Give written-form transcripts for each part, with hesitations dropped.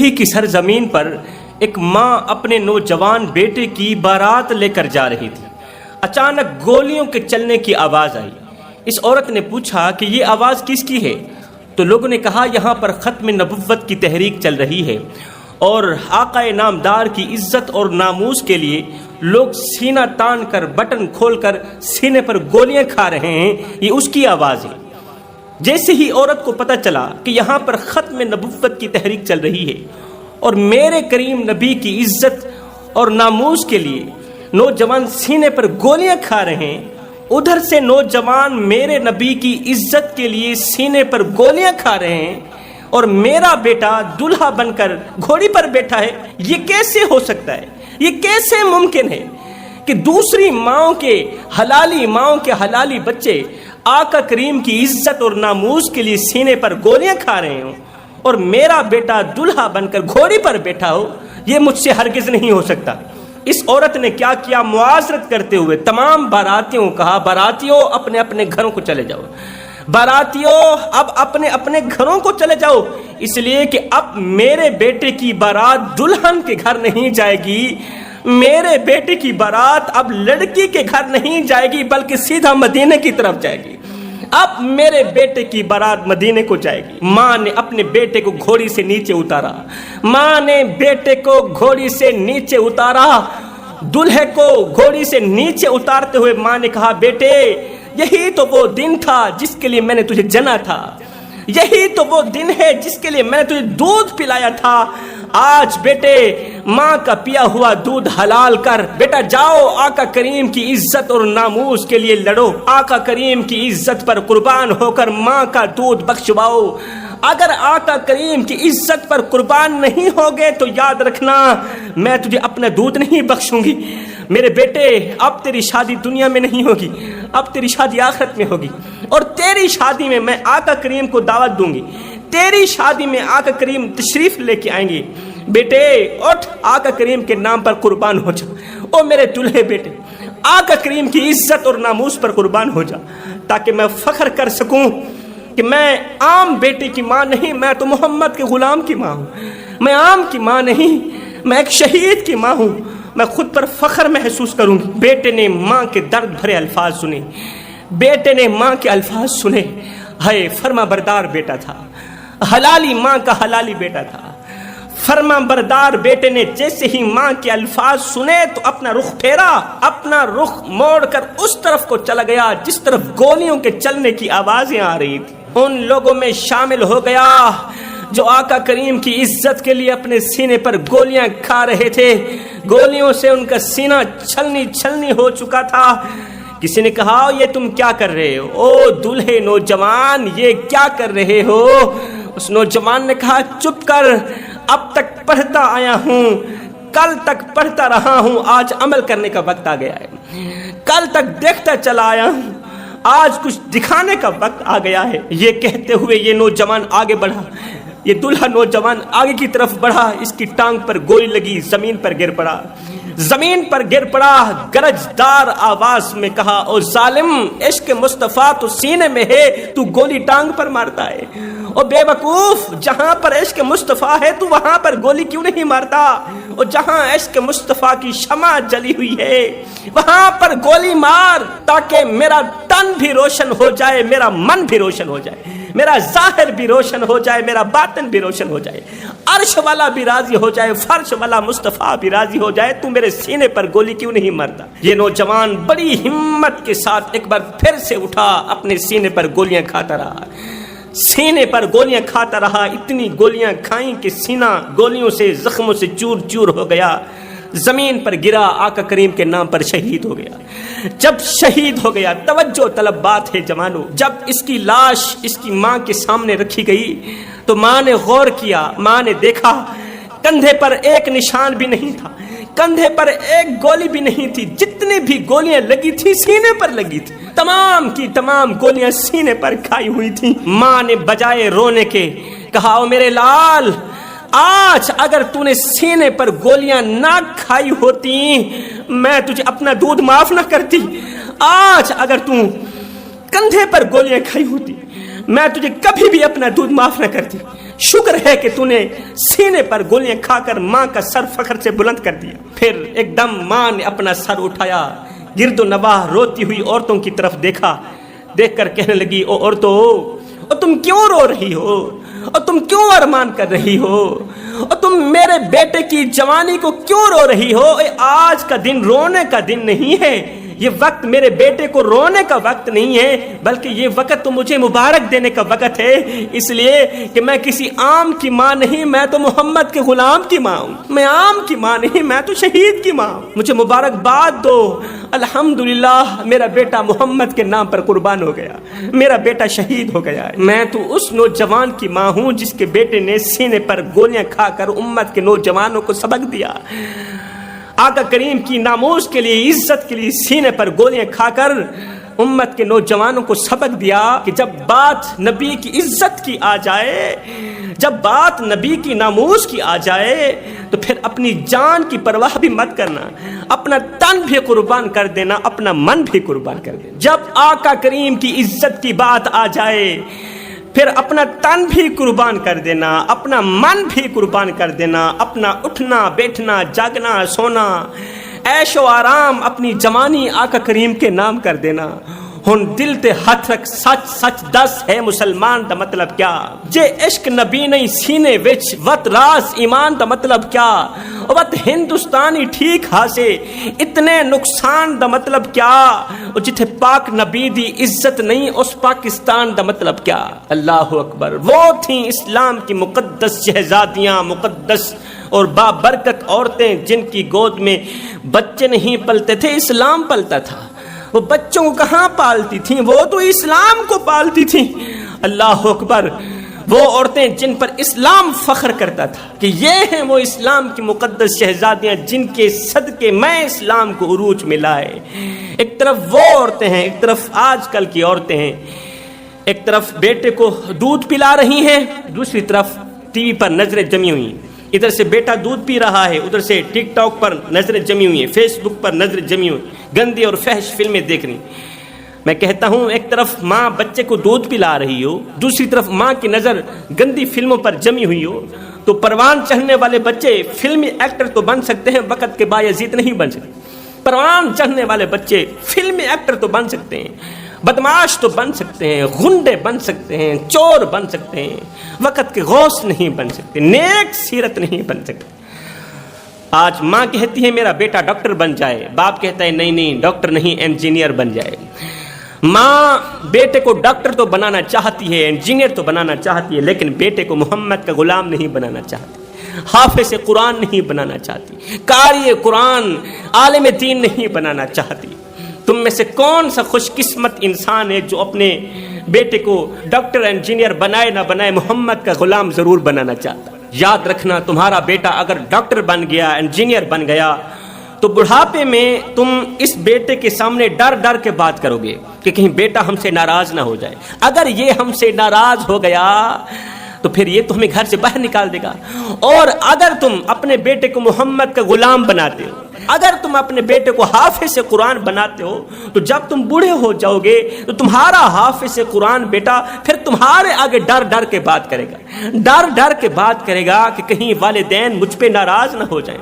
ہی کی سرزمین پر ایک ماں اپنے نوجوان بیٹے کی بارات لے کر جا رہی تھی۔ اچانک گولیوں کے چلنے کی آواز آئی۔ اس عورت نے پوچھا کہ یہ آواز کس کی ہے؟ تو لوگوں نے کہا یہاں پر ختم نبوت کی تحریک چل رہی ہے اور آقا نامدار کی عزت اور ناموس کے لیے لوگ سینہ تان کر بٹن کھول کر سینے پر گولیاں کھا رہے ہیں، یہ اس کی آواز ہے۔ جیسے ہی عورت کو پتہ چلا کہ یہاں پر ختم نبوت کی تحریک چل رہی ہے اور میرے کریم نبی کی عزت اور ناموس کے لیے نوجوان سینے پر گولیاں کھا رہے ہیں، ادھر سے نوجوان میرے نبی کی عزت کے لیے سینے پر گولیاں کھا رہے ہیں اور میرا بیٹا دلہا بن کر گھوڑی پر بیٹھا ہے، یہ کیسے ہو سکتا ہے؟ یہ کیسے ممکن ہے کہ دوسری ماؤں کے حلالی بچے آقا کریم کی عزت اور ناموس کے لیے سینے پر گولیاں کھا رہے ہوں اور میرا بیٹا دلہا بن کر گھوڑی پر بیٹھا ہو؟ یہ مجھ سے ہرگز نہیں ہو سکتا۔ اس عورت نے کیا کیا؟ معاذرت کرتے ہوئے تمام باراتیوں کو کہا، باراتیوں اپنے اپنے گھروں کو چلے جاؤ، باراتیوں اب اپنے اپنے گھروں کو چلے جاؤ، اس لیے کہ اب میرے بیٹے کی بارات دلہن کے گھر نہیں جائے گی، میرے بیٹے کی بارات اب لڑکی کے گھر نہیں جائے گی بلکہ سیدھا مدینے کی طرف جائے گی۔ اب میرے بیٹے کی بارات مدینے کو جائے گی۔ ماں نے اپنے بیٹے کو گھوڑی سے نیچے اتارا، ماں نے بیٹے کو گھوڑی سے نیچے اتارا، دلہے کو گھوڑی سے نیچے اتارتے ہوئے ماں نے کہا، بیٹے یہی تو وہ دن تھا جس کے لیے میں نے تجھے جنا تھا، یہی تو وہ دن ہے جس کے لیے میں نے تجھے دودھ پلایا تھا، آج بیٹے ماں کا پیا ہوا دودھ حلال کر، بیٹا جاؤ آقا کریم کی عزت اور ناموس کے لیے لڑو، آقا کریم کی عزت پر قربان ہو کر ماں کا دودھ بخشواؤ۔ اگر آقا کریم کی عزت پر قربان نہیں ہوگے تو یاد رکھنا میں تجھے اپنا دودھ نہیں بخشوں گی۔ میرے بیٹے اب تیری شادی دنیا میں نہیں ہوگی، اب تیری شادی آخرت میں ہوگی، اور تیری شادی میں میں آقا کریم کو دعوت دوں گی، تیری شادی میں آقا کریم تشریف لے کے آئیں گے۔ بیٹے اٹھ آقا کریم کے نام پر قربان ہو جا، او میرے دلہے بیٹے آقا کریم کی عزت اور ناموس پر قربان ہو جا، تاکہ میں فخر کر سکوں کہ میں عام بیٹے کی ماں نہیں، میں تو محمد کے غلام کی ماں ہوں، میں عام کی ماں نہیں، میں ایک شہید کی ماں ہوں، میں خود پر فخر محسوس کروں گی۔ بیٹے نے ماں کے درد بھرے الفاظ سنے، بیٹے نے ماں کے الفاظ سنے، ہائے فرما بردار بیٹا تھا، حلالی ماں کا حلالی بیٹا تھا۔ فرما بردار بیٹے نے جیسے ہی ماں کے الفاظ سنے تو اپنا رخ پھیرا، اپنا رخ موڑ کر اس طرف کو چلا گیا جس طرف گولیوں کے چلنے کی آوازیں آ رہی تھی۔ ان لوگوں میں شامل ہو گیا جو آقا کریم کی عزت کے لیے اپنے سینے پر گولیاں کھا رہے تھے، گولیوں سے ان کا سینہ چھلنی ہو چکا تھا۔ کسی نے کہا یہ تم کیا کر رہے ہو؟ او دلہے نوجوان یہ کیا کر رہے ہو؟ اس نوجوان نے کہا چپ کر، اب تک پڑھتا آیا ہوں، کل تک پڑھتا رہا ہوں، آج عمل کرنے کا وقت آ گیا ہے، کل تک دیکھتا چلا آیا ہوں، آج کچھ دکھانے کا وقت آ گیا ہے۔ یہ کہتے ہوئے یہ نوجوان آگے بڑھا، یہ دلہا نوجوان آگے کی طرف بڑھا، اس کی ٹانگ پر گولی لگی، زمین پر گر پڑا، زمین پر گر پڑا، گرجدار آواز میں کہا او ظالم، عشق مصطفیٰ تو سینے میں ہے، تو گولی ٹانگ پر مارتا ہے، او بے وقوف جہاں پر عشق مصطفیٰ ہے تو وہاں پر گولی کیوں نہیں مارتا، اور جہاں عشق مصطفیٰ کی شمع جلی ہوئی ہے وہاں پر گولی مار، تاکہ میرا تن بھی روشن ہو جائے، میرا من بھی روشن ہو جائے، میرا ظاہر بھی روشن ہو جائے، میرا باطن بھی روشن ہو جائے، عرش والا بھی راضی ہو جائے، فرش والا مصطفیٰ بھی راضی ہو جائے، تو میرے سینے پر گولی کیوں نہیں مارتا؟ یہ نوجوان بڑی ہمت کے ساتھ ایک بار پھر سے اٹھا، اپنے سینے پر گولیاں کھاتا رہا، سینے پر گولیاں کھاتا رہا، اتنی گولیاں کھائیں کہ سینہ گولیوں سے زخموں سے چور چور ہو گیا، زمین پر گرا، آقا کریم کے نام پر شہید ہو گیا۔ جب شہید ہو گیا، توجہ طلب بات ہے جوانو، جب اس کی لاش اس کی ماں کے سامنے رکھی گئی تو ماں نے غور کیا، ماں نے دیکھا کندھے پر ایک نشان بھی نہیں تھا، کندھے پر ایک گولی بھی نہیں تھی، جتنی بھی گولیاں لگی تھی سینے پر لگی تھی، تمام کی تمام گولیاں سینے پر کھائی ہوئی تھی۔ ماں نے بجائے رونے کے کہا او میرے لال، آج اگر تو نے سینے پر گولیاں نہ کھائی ہوتی میں تجھے اپنا دودھ معاف نہ کرتی، آج اگر تو کندھے پر گولیاں کھائی ہوتی میں تجھے کبھی بھی اپنا دودھ معاف نہ کرتی، شکر ہے کہ تو نے سینے پر گولیاں کھا کر ماں کا سر فخر سے بلند کر دیا۔ پھر ایک دم ماں نے اپنا سر اٹھایا، گرد و نواح روتی ہوئی عورتوں کی طرف دیکھا، دیکھ کر کہنے لگی، او عورتوں، اور تم کیوں رو رہی ہو، اور تم کیوں ارمان کر رہی ہو، اور تم میرے بیٹے کی جوانی کو کیوں رو رہی ہو؟ آج کا دن رونے کا دن نہیں ہے، یہ وقت میرے بیٹے کو رونے کا وقت نہیں ہے، بلکہ یہ وقت تو مجھے مبارک دینے کا وقت ہے، اس لیے کہ میں کسی عام کی ماں نہیں، میں تو محمد کے غلام کی ماں ہوں، میں عام کی ماں نہیں، میں تو شہید کی ماں ہوں، مجھے مبارکباد دو، الحمدللہ میرا بیٹا محمد کے نام پر قربان ہو گیا، میرا بیٹا شہید ہو گیا ہے۔ میں تو اس نوجوان کی ماں ہوں جس کے بیٹے نے سینے پر گولیاں کھا کر امت کے نوجوانوں کو سبق دیا، آقا کریم کی ناموس کے لیے، عزت کے لیے سینے پر گولیاں کھا کر امت کے نوجوانوں کو سبق دیا کہ جب بات نبی کی عزت کی آ جائے، جب بات نبی کی ناموس کی آ جائے تو پھر اپنی جان کی پرواہ بھی مت کرنا، اپنا تن بھی قربان کر دینا، اپنا من بھی قربان کر دینا۔ جب آقا کریم کی عزت کی بات آ جائے پھر اپنا تن بھی قربان کر دینا، اپنا من بھی قربان کر دینا، اپنا اٹھنا بیٹھنا جاگنا سونا عیش و آرام اپنی جوانی آقا کریم کے نام کر دینا۔ ہن دل تے ہاتھ رکھ، سچ سچ دس ہے مسلمان دا مطلب کیا؟ جے عشق نبی نہیں سینے وچ وت راز ایمان دا مطلب کیا؟ وت ہندوستانی ٹھیک ہاسے اتنے نقصان دا مطلب کیا؟ اور جتھے پاک نبی دی عزت نہیں اس پاکستان دا مطلب کیا؟ اللہ اکبر۔ وہ تھیں اسلام کی مقدس شہزادیاں، مقدس اور بابرکت عورتیں جن کی گود میں بچے نہیں پلتے تھے، اسلام پلتا تھا۔ وہ بچوں کو کہاں پالتی تھیں؟ وہ تو اسلام کو پالتی تھیں۔ اللہ اکبر۔ وہ عورتیں جن پر اسلام فخر کرتا تھا کہ یہ ہیں وہ اسلام کی مقدس شہزادیاں جن کے صدقے میں اسلام کو عروج میں لائے۔ ایک طرف وہ عورتیں ہیں، ایک طرف آج کل کی عورتیں ہیں، ایک طرف بیٹے کو دودھ پلا رہی ہیں، دوسری طرف ٹی وی پر نظریں جمی ہوئی ہیں۔ ادھر سے بیٹا دودھ پی رہا ہے، ادھر سے ٹک ٹاک پر نظریں جمی ہوئی ہیں، فیس بک پر نظریں جمی ہوئی، گندی اور فحش فلمیں دیکھ رہی۔ میں کہتا ہوں ایک طرف ماں بچے کو دودھ پلا رہی ہو، دوسری طرف ماں کی نظر گندی فلموں پر جمی ہوئی ہو، تو پروان چڑھنے والے بچے فلمی ایکٹر تو بن سکتے ہیں، وقت کے بایزید نہیں بن سکتے۔ پروان چڑھنے والے بچے فلمی ایکٹر تو بن سکتے ہیں، بدماش تو بن سکتے ہیں، غنڈے بن سکتے ہیں، چور بن سکتے ہیں، وقت کے غوث نہیں بن سکتے، نیک سیرت نہیں بن سکتے۔ آج ماں کہتی ہے میرا بیٹا ڈاکٹر بن جائے، باپ کہتا ہے نہیں نہیں ڈاکٹر نہیں انجینئر بن جائے۔ ماں بیٹے کو ڈاکٹر تو بنانا چاہتی ہے، انجینئر تو بنانا چاہتی ہے، لیکن بیٹے کو محمد کا غلام نہیں بنانا چاہتی، حافظ قرآن نہیں بنانا چاہتی، قاری قرآن عالم دین نہیں بنانا چاہتی۔ تم میں سے کون سا خوش قسمت انسان ہے جو اپنے بیٹے کو ڈاکٹر انجینئر بنائے نہ بنائے محمد کا غلام ضرور بنانا چاہتا؟ یاد رکھنا تمہارا بیٹا اگر ڈاکٹر بن گیا، انجینئر بن گیا، تو بڑھاپے میں تم اس بیٹے کے سامنے ڈر ڈر کے بات کرو گے کہ کہیں بیٹا ہم سے ناراض نہ ہو جائے۔ اگر یہ ہم سے ناراض ہو گیا تو پھر یہ تمہیں گھر سے باہر نکال دے گا۔ اور اگر تم اپنے بیٹے کو محمد کا غلام بناتے ہو، اگر تم اپنے بیٹے کو حافظ قرآن بناتے ہو، تو جب تم بوڑھے ہو جاؤ گے تو تمہارا حافظ قرآن بیٹا پھر تمہارے آگے ڈر ڈر کے بات کرے گا، ڈر ڈر کے بات کرے گا کہ کہیں والدین مجھ پہ ناراض نہ ہو جائیں۔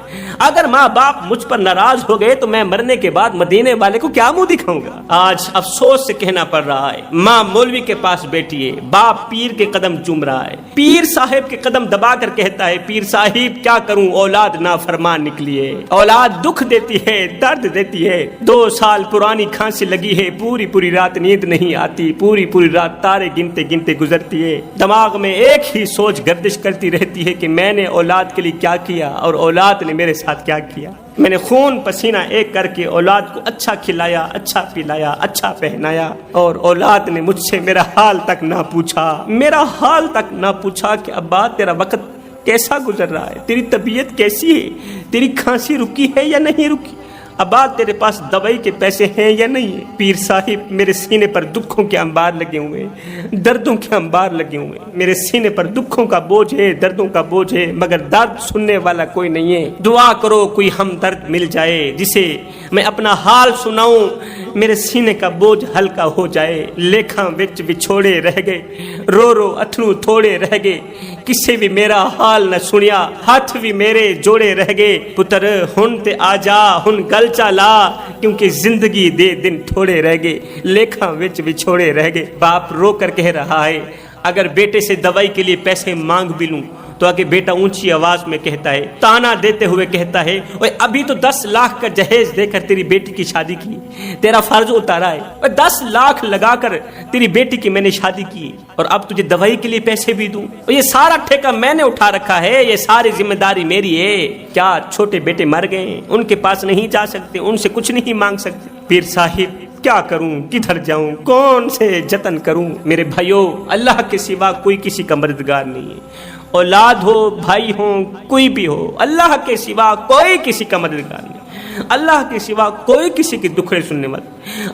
اگر ماں باپ مجھ پر ناراض ہو گئے تو میں مرنے کے بعد مدینے والے کو کیا منہ دکھاؤں گا؟ آج افسوس سے کہنا پڑ رہا ہے، ماں مولوی کے پاس بیٹھی ہے، باپ پیر کے قدم چوم رہا ہے، پیر صاحب کے قدم دبا کر کہتا ہے پیر صاحب کیا کروں اولاد نافرمان نکلی ہے، اولاد دکھ دیتی ہے، درد دیتی ہے، 2 سال پرانی کھانسی لگی ہے، پوری پوری رات نیند نہیں آتی، پوری پوری رات تارے گنتے گنتے گزرتی ہے، دماغ میں ایک ہی سوچ گردش کرتی رہتی ہے کہ میں نے اولاد کے لیے کیا کیا اور اولاد نے میرے ساتھ کیا کیا۔ میں نے خون پسینہ ایک کر کے اولاد کو اچھا کھلایا، اچھا پلایا، اچھا پہنایا، اور اولاد نے مجھ سے میرا حال تک نہ پوچھا، میرا حال تک نہ پوچھا کہ ابا تیرا وقت کیسا گزر رہا ہے، تیری طبیعت کیسی ہے، تیری کھانسی رکی ہے یا نہیں رکی، ابا تیرے پاس دوائی کے پیسے ہیں یا نہیں ہے۔ پیر صاحب میرے سینے پر دکھوں کے انبار لگے ہوئے ہیں، دردوں کے انبار لگے ہوئے ہیں، میرے سینے پر دکھوں کا بوجھ ہے، دردوں کا بوجھ ہے، مگر درد سننے والا کوئی نہیں ہے۔ دعا کرو کوئی ہمدرد مل جائے جسے میں اپنا حال سناؤں، میرے سینے کا بوجھ ہلکا ہو جائے. لیکھاں وچ وچھوڑے رہ گئے, رو رو اتھرو تھوڑے رہ گئے, کسے بھی میرا حال نہ سنیا, ہاتھ بھی میرے جوڑے رہ گئے. پتر ہن تے آ جا, ہن گل چلا, کیونکہ زندگی دے دن تھوڑے رہ گئے, لیکھاں وچ وچھوڑے رہ گئے. باپ رو کر کہہ رہا ہے, اگر بیٹے سے دوائی کے لیے پیسے مانگ بھی لوں تو آگے بیٹا اونچی آواز میں کہتا ہے, تانا دیتے ہوئے کہتا ہے, اوے ابھی تو 10 لاکھ کا جہیز دے کر تیری بیٹی کی شادی کی, تیرا فرض اتارا ہے, اور 10 لاکھ لگا کر تیری بیٹی کی میں نے شادی کی, اور اب تجھے دوائی کے لیے پیسے بھی دوں, اور یہ سارا ٹھیکہ میں نے اٹھا رکھا ہے, یہ ساری ذمہ داری میری ہے. کیا چھوٹے بیٹے مر گئے, ان کے پاس نہیں جا سکتے, ان سے کچھ نہیں مانگ سکتے. پیر صاحب کیا کروں, کدھر جاؤں, کون سے جتن کروں. میرے بھائیو, اللہ کے سوا کوئی کسی کا مددگار نہیں ہے. اولاد ہو, بھائی ہو, کوئی بھی ہو, اللہ کے سوا کوئی کسی کا مددگار نہیں. اللہ کے سوا کوئی کسی کے دکھڑے سننے والا,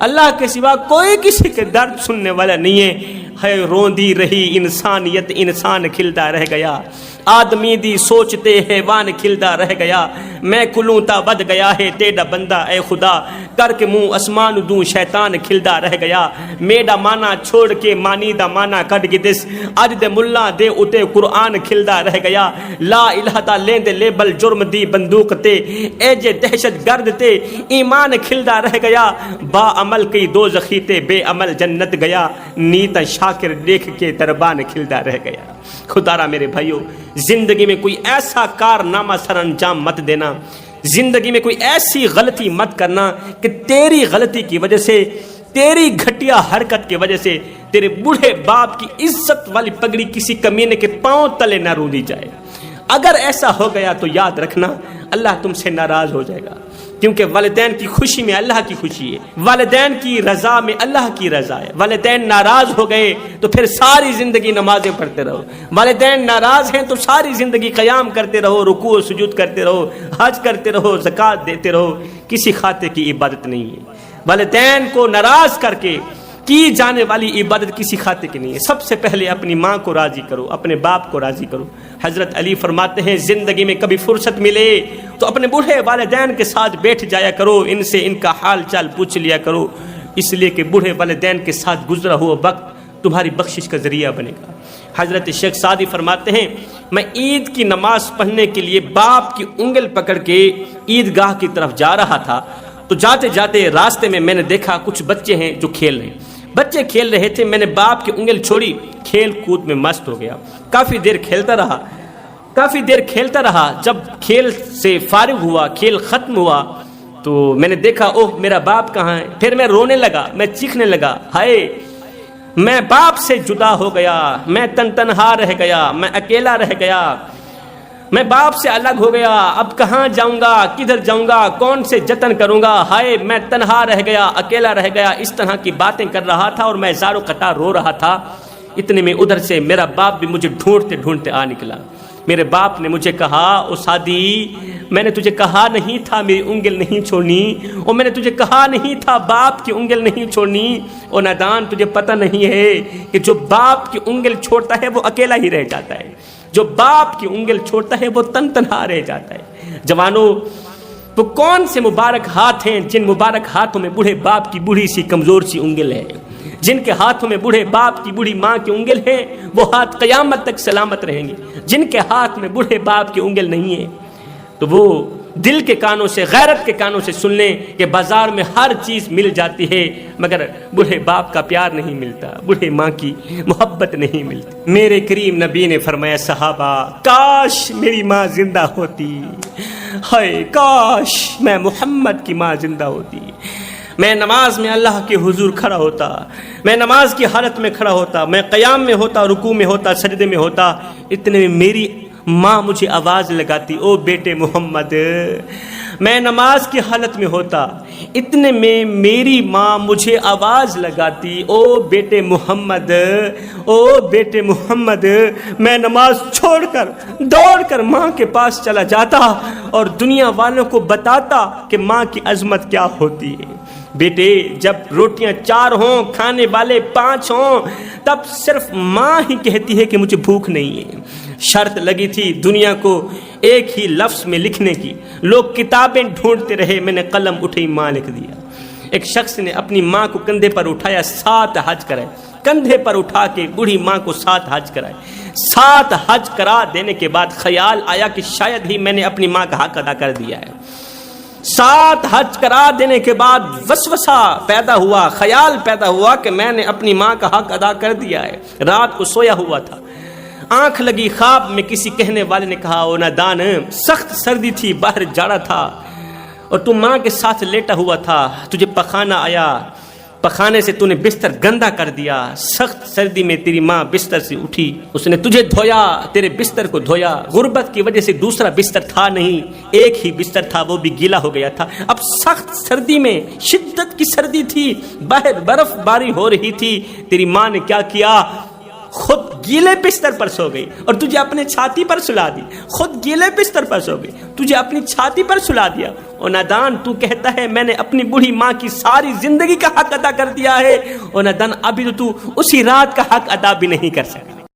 اللہ کے سوا کوئی کسی کے درد سننے والا نہیں ہے. ہے روندی رہی انسانیت, انسان کھلتا رہ گیا, آدمی دی سوچتے حیوان کھلتا رہ گیا. میں کلوں تا بد گیا ہے تیرا بندہ اے خدا, کر کے منہ اسمان دوں شیطان کھلتا رہ گیا. میڈا مانا چھوڑ کے مانی دا مانا کٹ گدس, اج دے ملا دے اتے قرآن کھلتا رہ گیا. لا الہ دا لین دے لیبل جرم دی بندوق تے, اے جے دہشت گرد تے ایمان کھلتا رہ گیا. با عمل کی دو زخی تے بے عمل جنت گیا, نیتا شاکر دیکھ کے دربان کھلتا رہ گیا. خدا را میرے بھائیو, زندگی میں کوئی ایسا کارنامہ سر انجام مت دینا, زندگی میں کوئی ایسی غلطی مت کرنا کہ تیری غلطی کی وجہ سے, تیری گھٹیا حرکت کی وجہ سے تیرے بوڑھے باپ کی عزت والی پگڑی کسی کمینے کے پاؤں تلے نہ رونی جائے. اگر ایسا ہو گیا تو یاد رکھنا اللہ تم سے ناراض ہو جائے گا, کیونکہ والدین کی خوشی میں اللہ کی خوشی ہے, والدین کی رضا میں اللہ کی رضا ہے. والدین ناراض ہو گئے تو پھر ساری زندگی نمازیں پڑھتے رہو, والدین ناراض ہیں تو ساری زندگی قیام کرتے رہو, رکوع و سجود کرتے رہو, حج کرتے رہو, زکوٰۃ دیتے رہو, کسی خاطر کی عبادت نہیں ہے. والدین کو ناراض کر کے کی جانے والی عبادت کسی خاطر کی نہیں ہے. سب سے پہلے اپنی ماں کو راضی کرو, اپنے باپ کو راضی کرو. حضرت علی فرماتے ہیں, زندگی میں کبھی فرصت ملے تو اپنے بوڑھے والدین کے ساتھ بیٹھ جایا کرو, ان سے ان کا حال چال پوچھ لیا کرو, اس لیے کہ بوڑھے والدین کے ساتھ گزرا ہوا وقت تمہاری بخشش کا ذریعہ بنے گا. حضرت شیخ سعدی فرماتے ہیں, میں عید کی نماز پڑھنے کے لیے باپ کی انگل پکڑ کے عیدگاہ کی طرف جا رہا تھا, تو جاتے جاتے راستے میں میں نے دیکھا کچھ بچے ہیں جو کھیل رہے ہیں. بچے کھیل رہے تھے, میں نے باپ کی انگل چھوڑی, کھیل کود میں مست ہو گیا. کافی دیر کھیلتا رہا. جب کھیل سے فارغ ہوا, کھیل ختم ہوا, تو میں نے دیکھا اوہ میرا باپ کہاں ہے. پھر میں رونے لگا, میں چیخنے لگا, ہائے میں باپ سے جدا ہو گیا, میں تنہا رہ گیا, میں اکیلا رہ گیا, میں باپ سے الگ ہو گیا, اب کہاں جاؤں گا, کدھر جاؤں گا, کون سے جتن کروں گا, ہائے میں تنہا رہ گیا, اکیلا رہ گیا. اس طرح کی باتیں کر رہا تھا اور میں زار و قطار رو رہا تھا. اتنے میں ادھر سے میرا باپ بھی مجھے ڈھونڈتے آ نکلا. میرے باپ نے مجھے کہا, او سادی میں نے تجھے کہا نہیں تھا میری انگل نہیں چھوڑنی, اور میں نے تجھے کہا نہیں تھا باپ کی انگل نہیں چھوڑنی. او نادان, تجھے پتہ نہیں ہے کہ جو باپ کی انگل چھوڑتا ہے وہ اکیلا ہی رہ جاتا ہے, جو باپ کی انگل چھوڑتا ہے وہ تنہا رہ جاتا ہے. جوانوں, وہ کون سے مبارک ہاتھ ہیں جن مبارک ہاتھوں میں بوڑھے باپ کی بوڑھی سی کمزور سی انگل ہے, جن کے ہاتھوں میں بوڑھے باپ کی بوڑھی ماں کی انگل ہے, وہ ہاتھ قیامت تک سلامت رہیں گے. جن کے ہاتھ میں بوڑھے باپ کی انگل نہیں ہے تو وہ دل کے کانوں سے, غیرت کے کانوں سے سن لیں کہ بازار میں ہر چیز مل جاتی ہے, مگر بوڑھے باپ کا پیار نہیں ملتا, بوڑھے ماں کی محبت نہیں ملتی. میرے کریم نبی نے فرمایا, صحابہ کاش میری ماں زندہ ہوتی, ہائے کاش میں محمد کی ماں زندہ ہوتی, میں نماز میں اللہ کے حضور کھڑا ہوتا, میں نماز کی حالت میں کھڑا ہوتا, میں قیام میں ہوتا, رکوع میں ہوتا, سجدے میں ہوتا. اتنے میں میری ماں مجھے آواز لگاتی, او بیٹے محمد. میں نماز کی حالت میں ہوتا, اتنے میں میری ماں مجھے آواز لگاتی, او بیٹے محمد, او بیٹے محمد. میں نماز چھوڑ کر دوڑ کر ماں کے پاس چلا جاتا اور دنیا والوں کو بتاتا کہ ماں کی عظمت کیا ہوتی ہے. بیٹے, جب روٹیاں 4 ہوں, کھانے والے 5 ہوں, تب صرف ماں ہی کہتی ہے کہ مجھے بھوک نہیں ہے. شرط لگی تھی دنیا کو ایک ہی لفظ میں لکھنے کی, لوگ کتابیں ڈھونڈتے رہے, میں نے قلم اٹھائی, ماں لکھ دیا. ایک شخص نے اپنی ماں کو کندھے پر اٹھایا، 7 حج کرائے، کندھے پر اٹھا کے بوڑھی ماں کو 7 حج کرائے۔ 7 حج کرا دینے کے بعد خیال آیا کہ شاید ہی میں نے اپنی ماں کا حق ادا کر دیا ہے۔ 7 حج کرا دینے کے بعد وسوسہ پیدا ہوا، خیال پیدا ہوا کہ میں نے اپنی ماں کا حق ادا کر دیا ہے۔ رات کو سویا ہوا تھا، آنکھ لگی، خواب میں کسی کہنے والے نے کہا، او نادان، سخت سردی تھی، باہر جاڑا تھا اور تم ماں کے ساتھ لیٹا ہوا تھا، تجھے پخانہ آیا، پخانے سے تو نے بستر گندا کر دیا، سخت سردی میں تیری ماں بستر سے اٹھی، اس نے تجھے دھویا، تیرے بستر کو دھویا، غربت کی وجہ سے دوسرا بستر تھا نہیں، ایک ہی بستر تھا، وہ بھی گیلا ہو گیا تھا۔ اب سخت سردی میں، شدت کی سردی تھی، باہر برف باری ہو رہی تھی، تیری ماں نے کیا کیا، خود گیلے بستر پر سو گئی اور تجھے اپنے چھاتی پر سلا دی، خود گیلے بستر پر سو گئی، تجھے اپنی چھاتی پر سلا دیا۔ او نادان، تو کہتا ہے میں نے اپنی بوڑھی ماں کی ساری زندگی کا حق ادا کر دیا ہے، او نادان ابھی تو اسی رات کا حق ادا بھی نہیں کر سکا۔